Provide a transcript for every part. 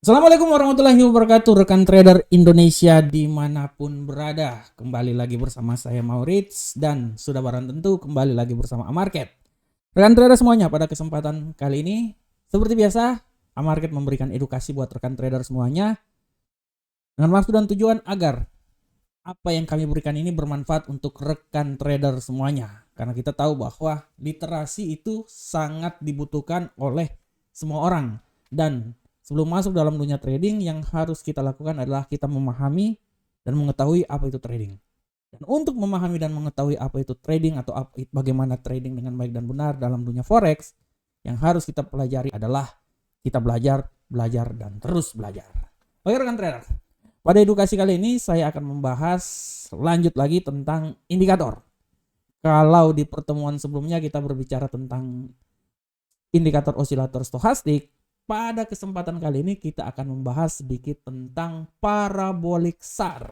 Assalamualaikum warahmatullahi wabarakatuh, rekan trader Indonesia dimanapun berada. Kembali lagi bersama saya Maurits dan sudah barang tentu kembali lagi bersama Amarket. Rekan trader semuanya, pada kesempatan kali ini seperti biasa Amarket memberikan edukasi buat rekan trader semuanya dengan maksud dan tujuan agar apa yang kami berikan ini bermanfaat untuk rekan trader semuanya. Karena kita tahu bahwa literasi itu sangat dibutuhkan oleh semua orang. Dan sebelum masuk dalam dunia trading, yang harus kita lakukan adalah kita memahami dan mengetahui apa itu trading. Dan untuk memahami dan mengetahui apa itu trading atau bagaimana trading dengan baik dan benar dalam dunia forex, yang harus kita pelajari adalah kita belajar, dan terus belajar. Oke rekan trader, pada edukasi kali ini saya akan membahas lanjut lagi tentang indikator. Kalau di pertemuan sebelumnya kita berbicara tentang indikator osilator stokastik, pada kesempatan kali ini kita akan membahas sedikit tentang parabolik SAR.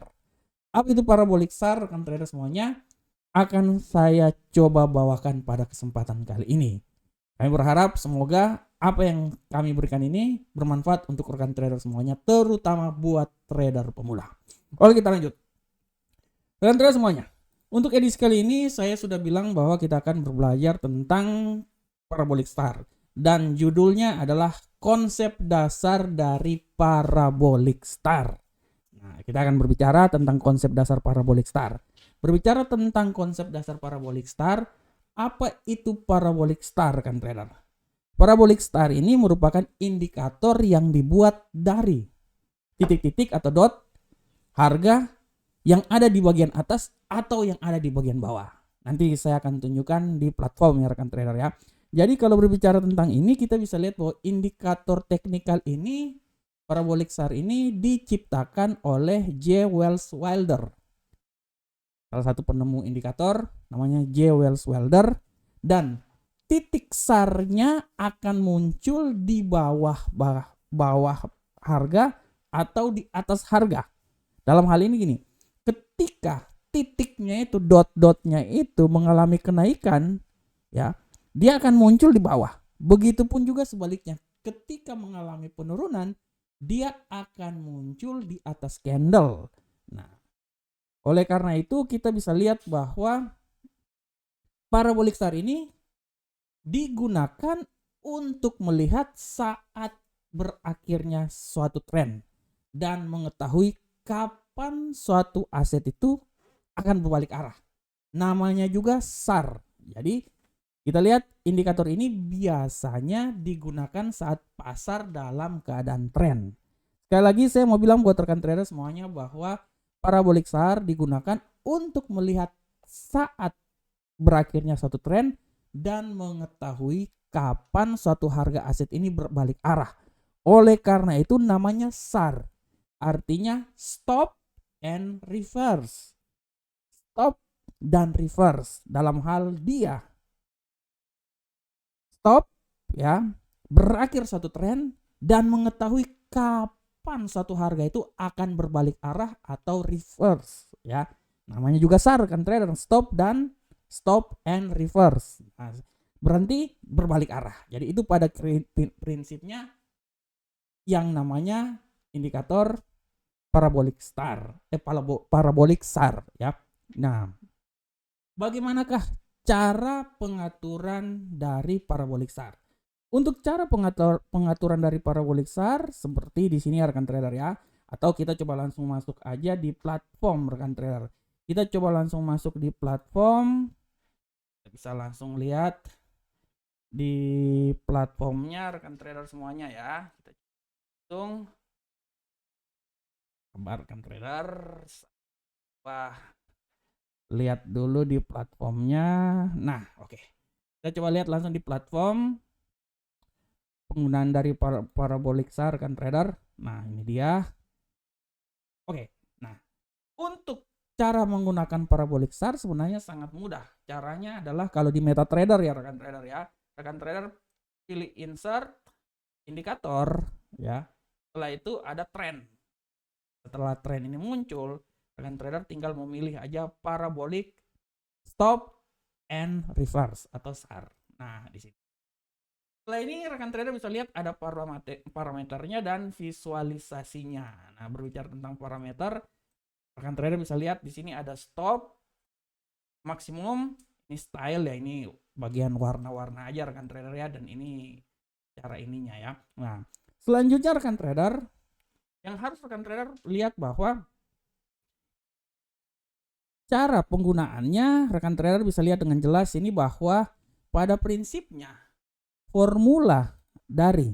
Apa itu parabolik SAR, rekan trader semuanya? Akan saya coba bawakan pada kesempatan kali ini. Kami berharap semoga apa yang kami berikan ini bermanfaat untuk rekan trader semuanya, terutama buat trader pemula. Oke, kita lanjut. Rekan trader semuanya, untuk edisi kali ini saya sudah bilang bahwa kita akan belajar tentang parabolic star dan judulnya adalah konsep dasar dari parabolic star. Nah, kita akan berbicara tentang konsep dasar parabolic star. Berbicara tentang konsep dasar parabolic star, apa itu parabolic star kan trader? Parabolic star ini merupakan indikator yang dibuat dari titik-titik atau dot harga yang ada di bagian atas atau yang ada di bagian bawah. Nanti saya akan tunjukkan di platform ya rekan trader ya. Jadi kalau berbicara tentang ini, kita bisa lihat bahwa indikator teknikal ini, parabolic star ini diciptakan oleh J. Wells Wilder. Salah satu penemu indikator namanya J. Wells Wilder, dan titik SAR-nya akan muncul di bawah harga atau di atas harga. Dalam hal ini gini, ketika titiknya itu dot-dotnya itu mengalami kenaikan, ya, dia akan muncul di bawah. Begitupun juga sebaliknya, ketika mengalami penurunan, dia akan muncul di atas candle. Nah, oleh karena itu kita bisa lihat bahwa parabolic star ini digunakan untuk melihat saat berakhirnya suatu tren dan mengetahui kapan suatu aset itu akan berbalik arah. Namanya juga SAR. Jadi kita lihat indikator ini biasanya digunakan saat pasar dalam keadaan tren. Sekali lagi saya mau bilang buat rekan trader semuanya bahwa parabolic SAR digunakan untuk melihat saat berakhirnya suatu tren dan mengetahui kapan suatu harga aset ini berbalik arah. Oleh karena itu namanya SAR. Artinya stop and reverse. Stop dan reverse. Dalam hal dia stop, ya, berakhir suatu tren dan mengetahui kapan suatu harga itu akan berbalik arah atau reverse, ya. Namanya juga SAR kan trader, stop and reverse. Nah, berhenti berbalik arah. Jadi itu pada prinsipnya yang namanya indikator parabolic star, parabolic SAR, ya. Nah, bagaimanakah cara pengaturan dari parabolic SAR? Untuk cara pengaturan dari parabolic SAR seperti di sini rekan trader ya, atau kita coba langsung masuk aja di platform rekan trader. Kita coba langsung masuk di platform, kita bisa langsung lihat di platformnya rekan trader semuanya ya. Kita langsung rekan trader, wah, lihat dulu di platformnya. Nah, oke. Kita coba lihat langsung di platform penggunaan dari parabolic SAR kan trader. Nah, ini dia. Oke. Nah, untuk cara menggunakan parabolic SAR sebenarnya sangat mudah. Caranya adalah kalau di MetaTrader ya rekan trader ya. Rekan trader pilih insert indikator ya. Setelah itu ada trend. Setelah tren ini muncul, rekan trader tinggal memilih aja parabolic stop and reverse atau SAR. Nah, di sini. Setelah ini rekan trader bisa lihat ada parameternya dan visualisasinya. Nah, berbicara tentang parameter, rekan trader bisa lihat di sini ada stop, maksimum, ini style ya, ini bagian warna-warna aja rekan trader ya, dan ini cara ininya ya. Nah, selanjutnya rekan trader yang harus rekan trader lihat bahwa cara penggunaannya rekan trader bisa lihat dengan jelas ini bahwa pada prinsipnya formula dari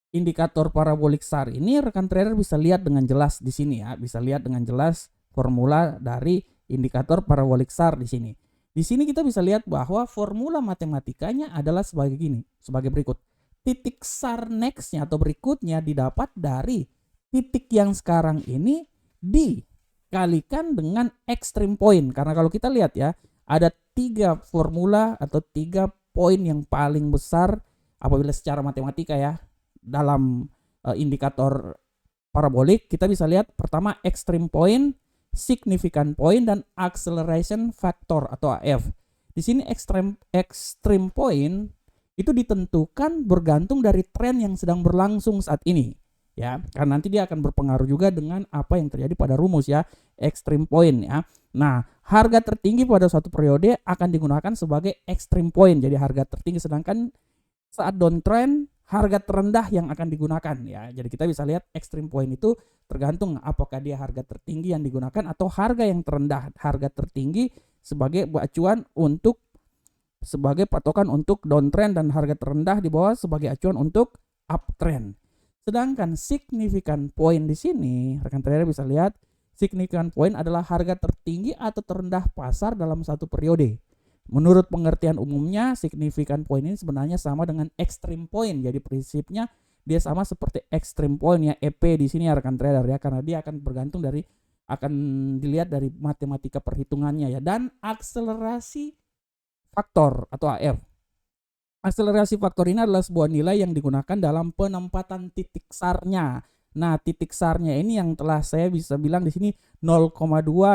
indikator parabolik SAR ini rekan trader bisa lihat dengan jelas di sini ya, bisa lihat dengan jelas formula dari indikator parabolik SAR di sini. Di sini kita bisa lihat bahwa formula matematikanya adalah sebagai gini, sebagai berikut. Titik SAR next-nya atau berikutnya didapat dari titik yang sekarang ini dikalikan dengan extreme point. Karena kalau kita lihat ya, ada 3 formula atau 3 poin yang paling besar apabila secara matematika ya dalam indikator parabolik. Kita bisa lihat pertama extreme point, significant point, dan acceleration factor atau AF. Di sini extreme point itu ditentukan bergantung dari tren yang sedang berlangsung saat ini ya, karena nanti dia akan berpengaruh juga dengan apa yang terjadi pada rumus ya, extreme point ya. Nah, harga tertinggi pada suatu periode akan digunakan sebagai extreme point, jadi harga tertinggi, sedangkan saat downtrend harga terendah yang akan digunakan ya. Jadi kita bisa lihat extreme point itu tergantung apakah dia harga tertinggi yang digunakan atau harga yang terendah. Harga tertinggi sebagai acuan untuk sebagai patokan untuk downtrend dan harga terendah di bawah sebagai acuan untuk uptrend. Sedangkan significant point di sini, rekan trader bisa lihat, significant point adalah harga tertinggi atau terendah pasar dalam satu periode. Menurut pengertian umumnya, significant point ini sebenarnya sama dengan extreme point. Jadi prinsipnya dia sama seperti extreme point ya, EP di sini ya rekan trader ya, karena dia akan bergantung dari, akan dilihat dari matematika perhitungannya ya. Dan akselerasi faktor atau AF. Akselerasi faktor ini adalah sebuah nilai yang digunakan dalam penempatan titik SAR-nya. Nah, titik SAR-nya ini yang telah saya bisa bilang di sini 0,2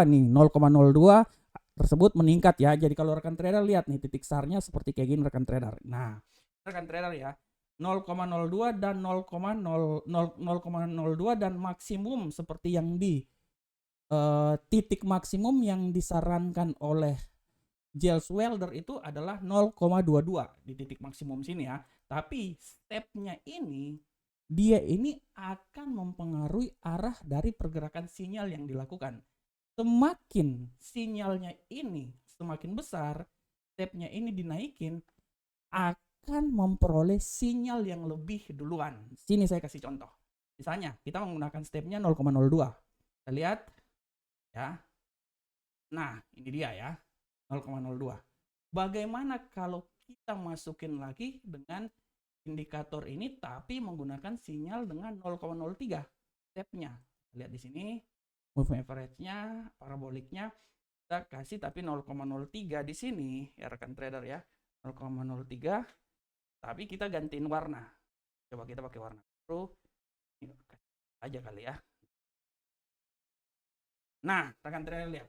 nih, 0,02 tersebut meningkat ya. Jadi kalau rekan trader lihat nih titik SAR-nya seperti kayak gini rekan trader. Nah, rekan trader ya, 0,02 dan 0,02 dan maksimum seperti yang di titik maksimum yang disarankan oleh Giles Welder itu adalah 0,22 di titik maksimum sini ya. Tapi stepnya ini, dia ini akan mempengaruhi arah dari pergerakan sinyal yang dilakukan. Semakin sinyalnya ini semakin besar, stepnya ini dinaikin, akan memperoleh sinyal yang lebih duluan. Sini saya kasih contoh. Misalnya kita menggunakan stepnya 0,02. Kita lihat ya. Nah, ini dia ya. 0,02. Bagaimana kalau kita masukin lagi dengan indikator ini tapi menggunakan sinyal dengan 0,03 stepnya. Lihat di sini moving average-nya, paraboliknya kita kasih tapi 0,03 di sini ya rekan trader ya. 0,03 tapi kita gantiin warna. Coba kita pakai warna biru. Ini aja kali ya. Nah, rekan trader lihat.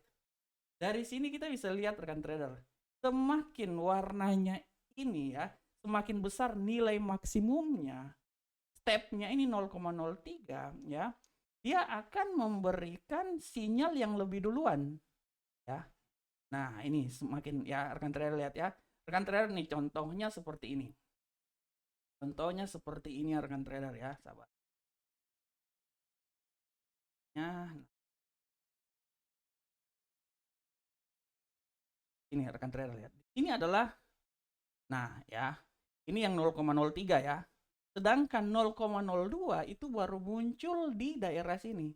Dari sini kita bisa lihat rekan trader, semakin warnanya ini ya, semakin besar nilai maksimumnya, stepnya ini 0,03 ya, dia akan memberikan sinyal yang lebih duluan ya. Nah ini semakin ya rekan trader lihat ya, rekan trader nih contohnya seperti ini. Contohnya seperti ini ya rekan trader ya, sahabat. Nah, ini rekan trader lihat. Ini adalah, nah ya, ini yang 0,03 ya. Sedangkan 0,02 itu baru muncul di daerah sini.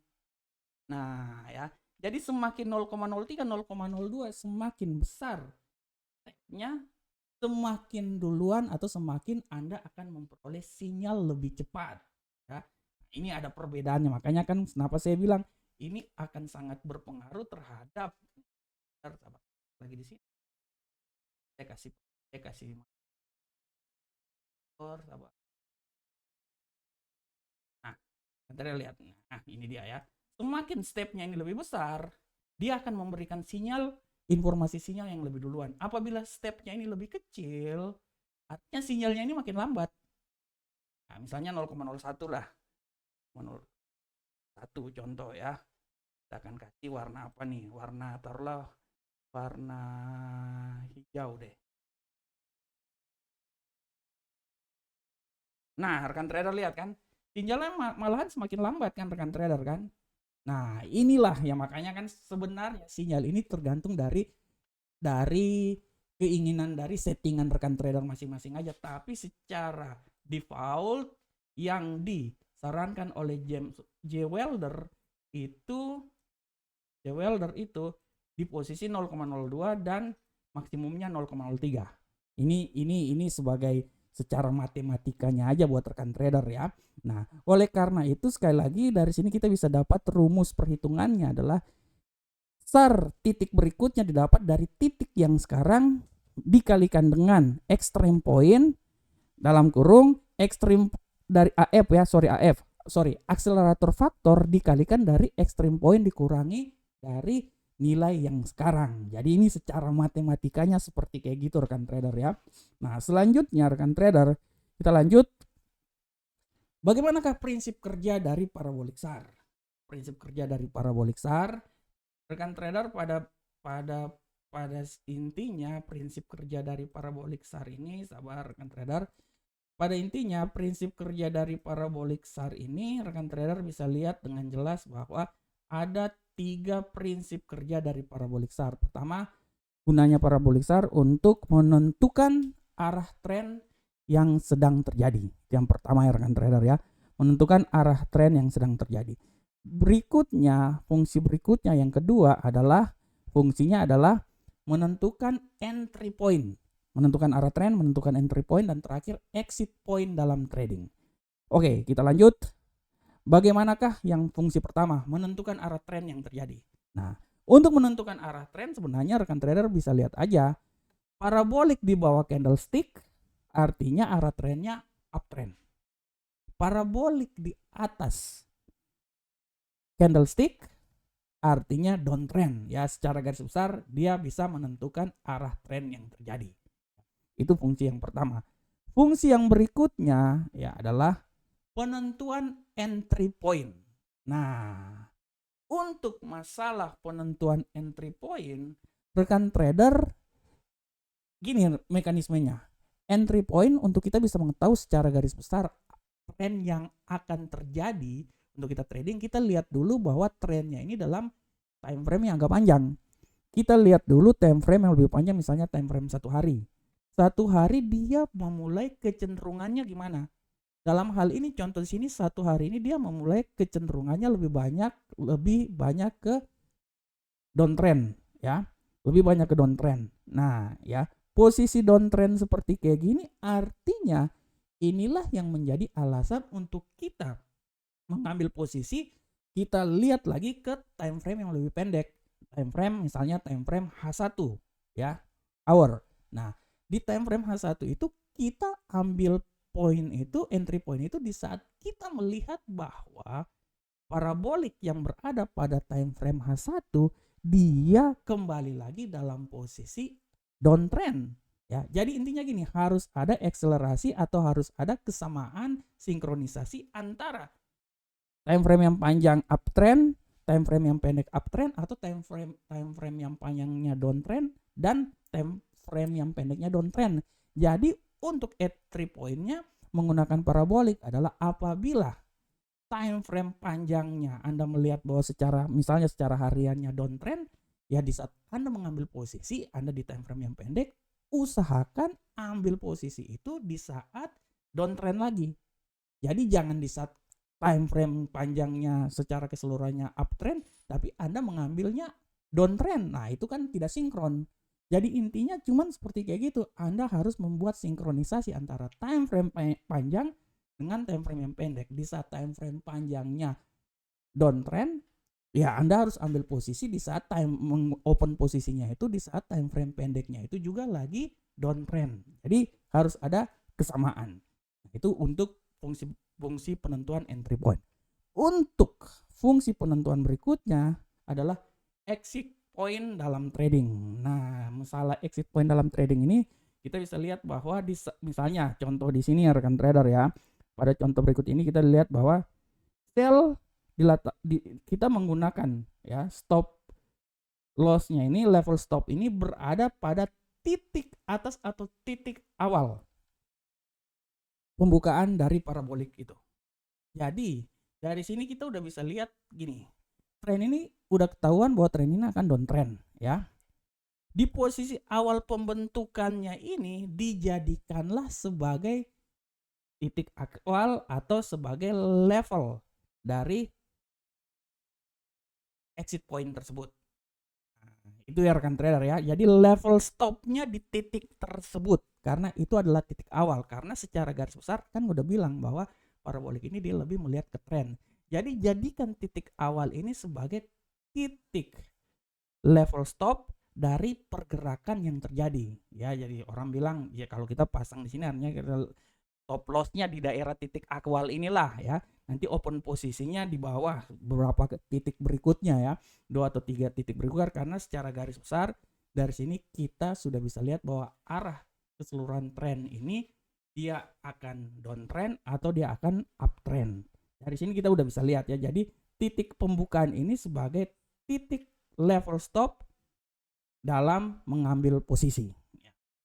Nah ya, jadi semakin 0,03, 0,02 semakin besar stepnya, semakin duluan atau semakin Anda akan memperoleh sinyal lebih cepat. Ya, ini ada perbedaannya. Makanya kan kenapa saya bilang ini akan sangat berpengaruh terhadap lagi di sini. Saya kasih sabar. Nah, Anda lihat. Nah, ini dia ya. Semakin stepnya ini lebih besar, dia akan memberikan sinyal, informasi sinyal yang lebih duluan. Apabila stepnya ini lebih kecil, artinya sinyalnya ini makin lambat. Nah, misalnya 0,01 lah, 0,1 contoh ya. Kita akan kasih warna apa nih? Taruhlah warna hijau deh. Nah, rekan trader lihat kan, sinyalnya malahan semakin lambat kan rekan trader kan. Nah, inilah yang makanya kan sebenarnya sinyal ini tergantung dari keinginan dari settingan rekan trader masing-masing aja, tapi secara default yang disarankan oleh James J. Welder itu di posisi 0,02 dan maksimumnya 0,03. Ini sebagai secara matematikanya aja buat rekan trader ya. Nah, oleh karena itu sekali lagi dari sini kita bisa dapat rumus perhitungannya adalah SAR titik berikutnya didapat dari titik yang sekarang dikalikan dengan extreme point dalam kurung extreme dari AF ya, accelerator factor dikalikan dari extreme point dikurangi dari nilai yang sekarang. Jadi ini secara matematikanya seperti kayak gitu rekan trader ya. Nah, selanjutnya rekan trader, kita lanjut. Bagaimanakah prinsip kerja dari parabolik SAR? Prinsip kerja dari parabolik SAR, rekan trader pada intinya prinsip kerja dari parabolik SAR ini, sabar rekan trader. Pada intinya prinsip kerja dari parabolik SAR ini rekan trader bisa lihat dengan jelas bahwa ada 3 prinsip kerja dari parabolik SAR. Pertama, gunanya parabolik SAR untuk menentukan arah tren yang sedang terjadi. Yang pertama ya rekan trader ya, menentukan arah tren yang sedang terjadi. Berikutnya, fungsi berikutnya yang kedua adalah fungsinya adalah menentukan entry point, menentukan arah tren, menentukan entry point, dan terakhir exit point dalam trading. Oke, kita lanjut. Bagaimanakah yang fungsi pertama, menentukan arah tren yang terjadi? Nah, untuk menentukan arah tren sebenarnya rekan trader bisa lihat aja parabolik di bawah candlestick artinya arah trennya uptrend. Parabolik di atas candlestick artinya downtrend ya, secara garis besar dia bisa menentukan arah tren yang terjadi. Itu fungsi yang pertama. Fungsi yang berikutnya ya adalah penentuan entry point. Nah, untuk masalah penentuan entry point, rekan trader gini mekanismenya. Entry point untuk kita bisa mengetahui secara garis besar tren yang akan terjadi untuk kita trading, kita lihat dulu bahwa trennya ini dalam time frame yang agak panjang. Kita lihat dulu time frame yang lebih panjang, misalnya time frame 1 hari. 1 hari dia memulai kecenderungannya gimana? Dalam hal ini contoh di sini 1 hari ini dia memulai kecenderungannya lebih banyak ke downtrend ya. Lebih banyak ke downtrend. Nah, ya, posisi downtrend seperti kayak gini artinya inilah yang menjadi alasan untuk kita mengambil posisi. Kita lihat lagi ke time frame yang lebih pendek. Time frame misalnya time frame H1 ya, hour. Nah, di time frame H1 itu kita ambil poin itu, entry point itu di saat kita melihat bahwa parabolik yang berada pada time frame H1 dia kembali lagi dalam posisi downtrend ya. Jadi intinya gini, harus ada akselerasi atau harus ada kesamaan sinkronisasi antara time frame yang panjang uptrend, time frame yang pendek uptrend, atau time frame yang panjangnya downtrend dan time frame yang pendeknya downtrend. Jadi untuk entry point-nya menggunakan parabolik adalah apabila time frame panjangnya Anda melihat bahwa misalnya secara hariannya downtrend, ya di saat Anda mengambil posisi Anda di time frame yang pendek, usahakan ambil posisi itu di saat downtrend lagi. Jadi jangan di saat time frame panjangnya secara keseluruhannya uptrend tapi Anda mengambilnya downtrend. Nah, itu kan tidak sinkron. Jadi intinya cuman seperti kayak gitu. Anda harus membuat sinkronisasi antara time frame panjang dengan time frame yang pendek. Di saat time frame panjangnya downtrend, ya Anda harus ambil posisi di saat open posisinya itu di saat time frame pendeknya itu juga lagi downtrend. Jadi harus ada kesamaan. Nah, itu untuk fungsi penentuan entry point. Untuk fungsi penentuan berikutnya adalah exit point dalam trading. Nah, masalah exit point dalam trading ini kita bisa lihat bahwa misalnya contoh di sini ya rekan trader ya. Pada contoh berikut ini kita lihat bahwa sell kita menggunakan ya stop lossnya ini, level stop ini berada pada titik atas atau titik awal pembukaan dari parabolik itu. Jadi dari sini kita udah bisa lihat gini, tren ini udah ketahuan bahwa tren ini akan downtrend ya. Di posisi awal pembentukannya ini dijadikanlah sebagai titik awal atau sebagai level dari exit point tersebut. Itu ya rekan trader ya. Jadi level stopnya di titik tersebut karena itu adalah titik awal. Karena secara garis besar kan udah bilang bahwa parabolik ini dia lebih melihat ke tren. Jadi jadikan titik awal ini sebagai titik level stop dari pergerakan yang terjadi ya. Jadi orang bilang ya kalau kita pasang di sini artinya kita stop lossnya di daerah titik awal inilah ya. Nanti open posisinya di bawah beberapa titik berikutnya ya, 2 atau 3 titik berikutnya, karena secara garis besar dari sini kita sudah bisa lihat bahwa arah keseluruhan tren ini dia akan downtrend atau dia akan uptrend. Dari sini kita udah bisa lihat ya. Jadi titik pembukaan ini sebagai titik level stop dalam mengambil posisi.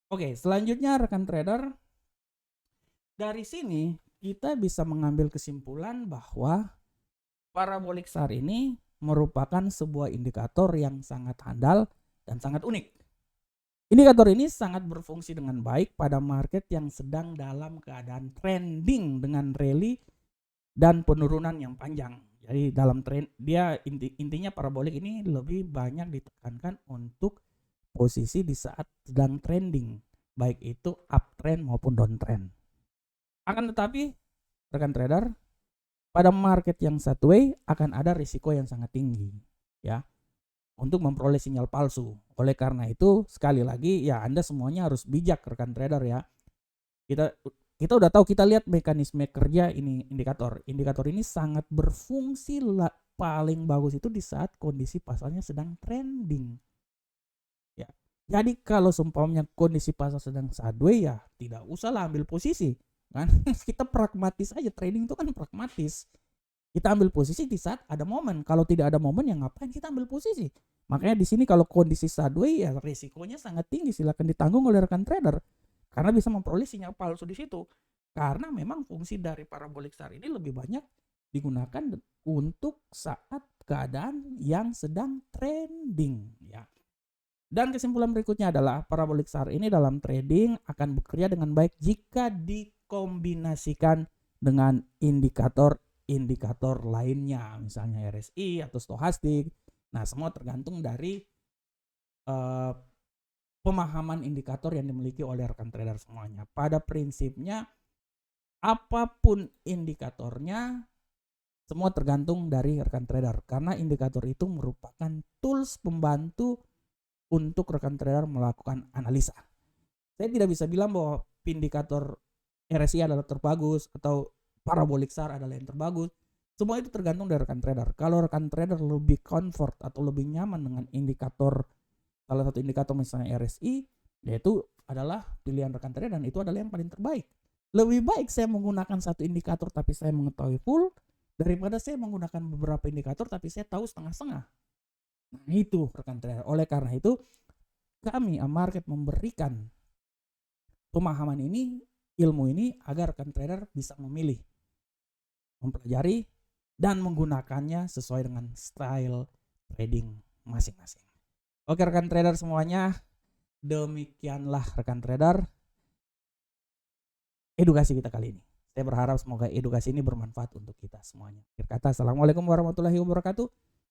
Oke, selanjutnya rekan trader, dari sini kita bisa mengambil kesimpulan bahwa parabolik SAR ini merupakan sebuah indikator yang sangat handal dan sangat unik. Indikator ini sangat berfungsi dengan baik pada market yang sedang dalam keadaan trending dengan rally dan penurunan yang panjang. Jadi dalam tren dia intinya parabolik ini lebih banyak ditekankan untuk posisi di saat sedang trending, baik itu uptrend maupun downtrend. Akan tetapi rekan trader, pada market yang sideways akan ada risiko yang sangat tinggi ya untuk memperoleh sinyal palsu. Oleh karena itu sekali lagi ya Anda semuanya harus bijak rekan trader ya. Kita udah tahu, kita lihat mekanisme kerja ini indikator. Indikator ini sangat berfungsi paling bagus itu di saat kondisi pasarnya sedang trending. Ya. Jadi kalau seumpamanya kondisi pasar sedang sideways ya tidak usahlah ambil posisi. Kan kita pragmatis aja, trading itu kan pragmatis. Kita ambil posisi di saat ada momen. Kalau tidak ada momen ya ngapain kita ambil posisi. Makanya di sini kalau kondisi sideways ya risikonya sangat tinggi, silakan ditanggung oleh rekan trader karena bisa memperoleh sinyal palsu di situ. Karena memang fungsi dari parabolik SAR ini lebih banyak digunakan untuk saat keadaan yang sedang trending ya. Dan kesimpulan berikutnya adalah parabolik SAR ini dalam trading akan bekerja dengan baik jika dikombinasikan dengan indikator lainnya, misalnya RSI atau stokastik. Nah, semua tergantung dari pemahaman indikator yang dimiliki oleh rekan trader semuanya. Pada prinsipnya, apapun indikatornya, semua tergantung dari rekan trader. Karena indikator itu merupakan tools pembantu untuk rekan trader melakukan analisa. Saya tidak bisa bilang bahwa indikator RSI adalah terbagus atau parabolik SAR adalah yang terbagus. Semua itu tergantung dari rekan trader. Kalau rekan trader lebih comfort atau lebih nyaman dengan indikator, salah satu indikator misalnya RSI, yaitu adalah pilihan rekan trader dan itu adalah yang paling terbaik. Lebih baik saya menggunakan satu indikator tapi saya mengetahui full daripada saya menggunakan beberapa indikator tapi saya tahu setengah-setengah. Nah itu rekan trader. Oleh karena itu kami Amarket memberikan pemahaman ini, ilmu ini agar rekan trader bisa memilih, mempelajari dan menggunakannya sesuai dengan style trading masing-masing. Oke rekan trader semuanya, demikianlah rekan trader edukasi kita kali ini. Saya berharap semoga edukasi ini bermanfaat untuk kita semuanya. Akhir kata, assalamualaikum warahmatullahi wabarakatuh.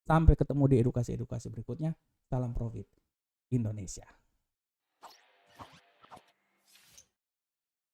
Sampai ketemu di edukasi-edukasi berikutnya. Salam profit Indonesia.